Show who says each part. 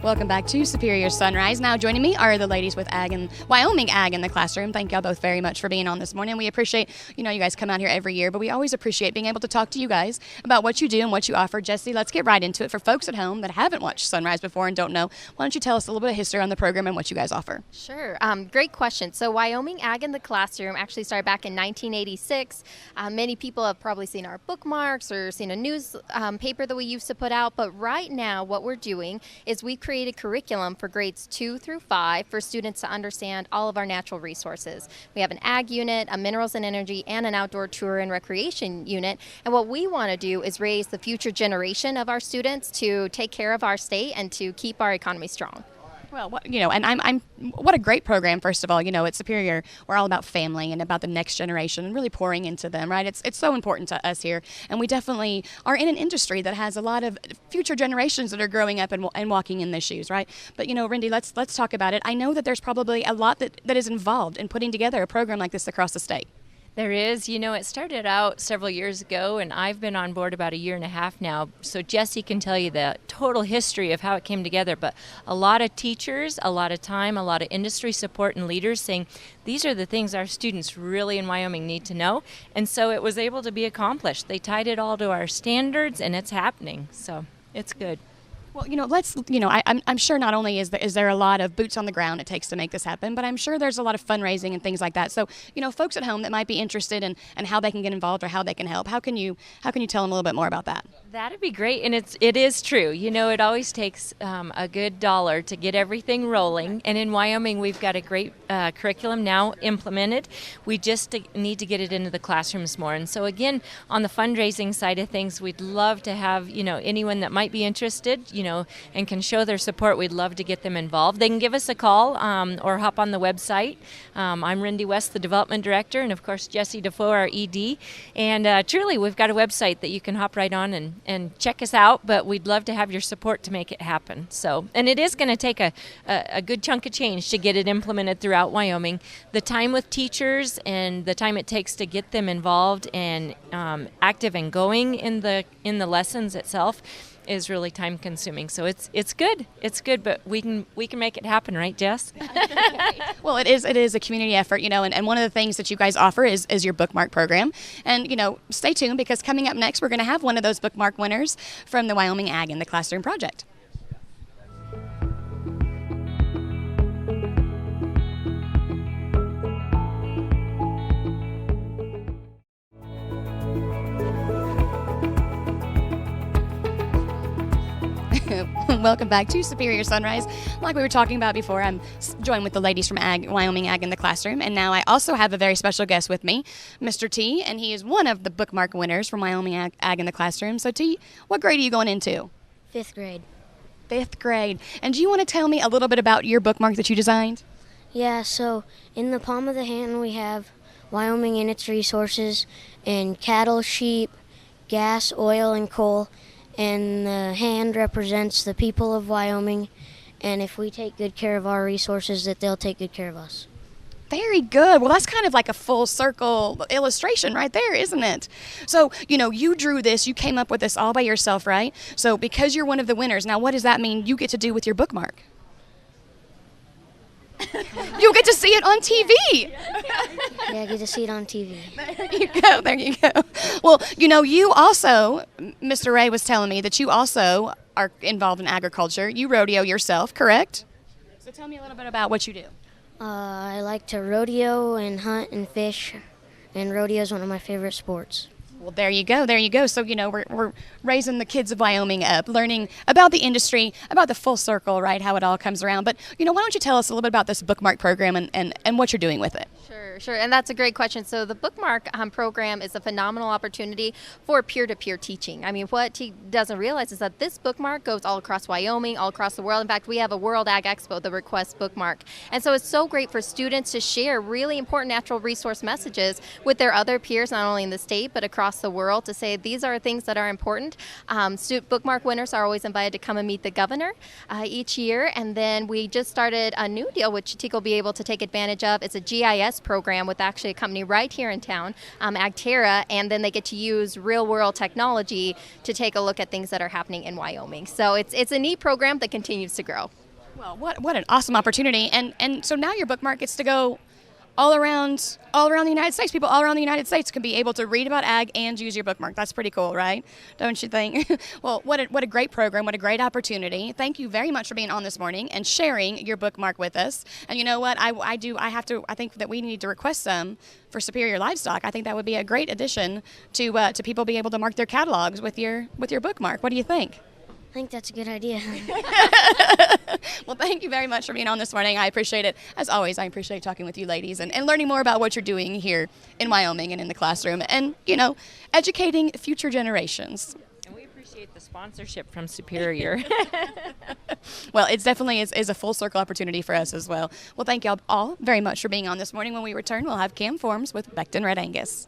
Speaker 1: Welcome back to Superior Sunrise. Now joining me are the ladies with Wyoming Ag in the classroom. Thank y'all both very much for being on this morning. We appreciate, you guys come out here every year, but we always appreciate being able to talk to you guys about what you do and what you offer. Jessie, let's get right into it. For folks at home that haven't watched Sunrise before and don't know, why don't you tell us a little bit of history on the program and what you guys offer?
Speaker 2: Sure. Great question. So Wyoming Ag in the Classroom actually started back in 1986. Many people have probably seen our bookmarks or seen a news paper that we used to put out, but right now what we're doing is we created curriculum for grades 2 through 5 for students to understand all of our natural resources. We have an ag unit, a minerals and energy, and an outdoor tour and recreation unit. And what we want to do is raise the future generation of our students to take care of our state and to keep our economy strong.
Speaker 1: Well, what a great program. First of all, at Superior, we're all about family and about the next generation and really pouring into them, right? It's so important to us here, and we definitely are in an industry that has a lot of future generations that are growing up and walking in the shoes, right? But Rindy, let's talk about it. I know that there's probably a lot that is involved in putting together a program like this across the state.
Speaker 3: There is. It started out several years ago, and I've been on board about a year and a half now. So Jessie can tell you the total history of how it came together. But a lot of teachers, a lot of time, a lot of industry support and leaders saying these are the things our students really in Wyoming need to know. And so it was able to be accomplished. They tied it all to our standards, and it's happening. So it's good.
Speaker 1: Well, I'm sure not only is there a lot of boots on the ground it takes to make this happen, but I'm sure there's a lot of fundraising and things like that. So, folks at home that might be interested in how they can get involved or how they can help, how can you tell them a little bit more about that?
Speaker 3: That'd be great, and it is true. It always takes a good dollar to get everything rolling, and in Wyoming we've got a great curriculum now implemented. We just need to get it into the classrooms more, and so again, on the fundraising side of things, we'd love to have, anyone that might be interested, and can show their support. We'd love to get them involved. They can give us a call or hop on the website. I'm Rindy West, the development director, and of course Jessie DeFoe, our ED, and truly we've got a website that you can hop right on and check us out, but we'd love to have your support to make it happen. So, and it is going to take a good chunk of change to get it implemented throughout Wyoming. The time with teachers and the time it takes to get them involved and active and going in the lessons itself is really time consuming. So it's good, but we can make it happen, right, Jess?
Speaker 1: Well, it is a community effort, and one of the things that you guys offer is your bookmark program. And, stay tuned, because coming up next, we're going to have one of those bookmark winners from the Wyoming Ag in the Classroom project. Welcome back to Superior Sunrise. Like we were talking about before, I'm joined with the ladies from Wyoming Ag in the Classroom, and now I also have a very special guest with me, Mr. T, and he is one of the bookmark winners from Wyoming Ag in the Classroom. So T, what grade are you going into?
Speaker 4: 5th grade.
Speaker 1: 5th grade. And do you want to tell me a little bit about your bookmark that you designed?
Speaker 4: Yeah, so in the palm of the hand we have Wyoming and its resources, and cattle, sheep, gas, oil, and coal. And the hand represents the people of Wyoming, and if we take good care of our resources, that they'll take good care of us.
Speaker 1: Very good. Well, that's kind of like a full circle illustration right there, isn't it? So, you drew this, you came up with this all by yourself, right? So because you're one of the winners, now what does that mean you get to do with your bookmark? You'll get to see it on TV.
Speaker 4: Yeah, I get to see it on TV.
Speaker 1: There you go. Well, you also, Mr. Ray was telling me that you also are involved in agriculture. You rodeo yourself, correct? So tell me a little bit about what you do.
Speaker 4: I like to rodeo and hunt and fish, and rodeo is one of my favorite sports.
Speaker 1: Well, there you go. So, we're raising the kids of Wyoming up, learning about the industry, about the full circle, right, how it all comes around. But, why don't you tell us a little bit about this bookmark program and what you're doing with it?
Speaker 2: Sure, and that's a great question. So the bookmark program is a phenomenal opportunity for peer-to-peer teaching. I mean, what he doesn't realize is that this bookmark goes all across Wyoming, all across the world. In fact, we have a World Ag Expo that requests bookmark. And so it's so great for students to share really important natural resource messages with their other peers, not only in the state, but across the world, to say these are things that are important. Bookmark winners are always invited to come and meet the governor each year. And then we just started a new deal, which Tico will be able to take advantage of. It's a GIS program program with actually a company right here in town, Agterra, and then they get to use real-world technology to take a look at things that are happening in Wyoming. So it's a neat program that continues to grow.
Speaker 1: Well, what an awesome opportunity. And so now your bookmark gets to go all around the United States. People all around the United States can be able to read about ag and use your bookmark. That's pretty cool, right? Don't you think? Well, what a great program, what a great opportunity. Thank you very much for being on this morning and sharing your bookmark with us. And you know what? I think that we need to request some for Superior Livestock. I think that would be a great addition to people being able to mark their catalogs with your bookmark. What do you think?
Speaker 4: I think that's a good idea.
Speaker 1: Well, thank you very much for being on this morning. I appreciate it. As always, I appreciate talking with you ladies and learning more about what you're doing here in Wyoming and in the classroom and, educating future generations.
Speaker 3: And we appreciate the sponsorship from Superior.
Speaker 1: Well, it definitely is a full circle opportunity for us as well. Well, thank y'all all very much for being on this morning. When we return, we'll have Cam Forms with Becton Red Angus.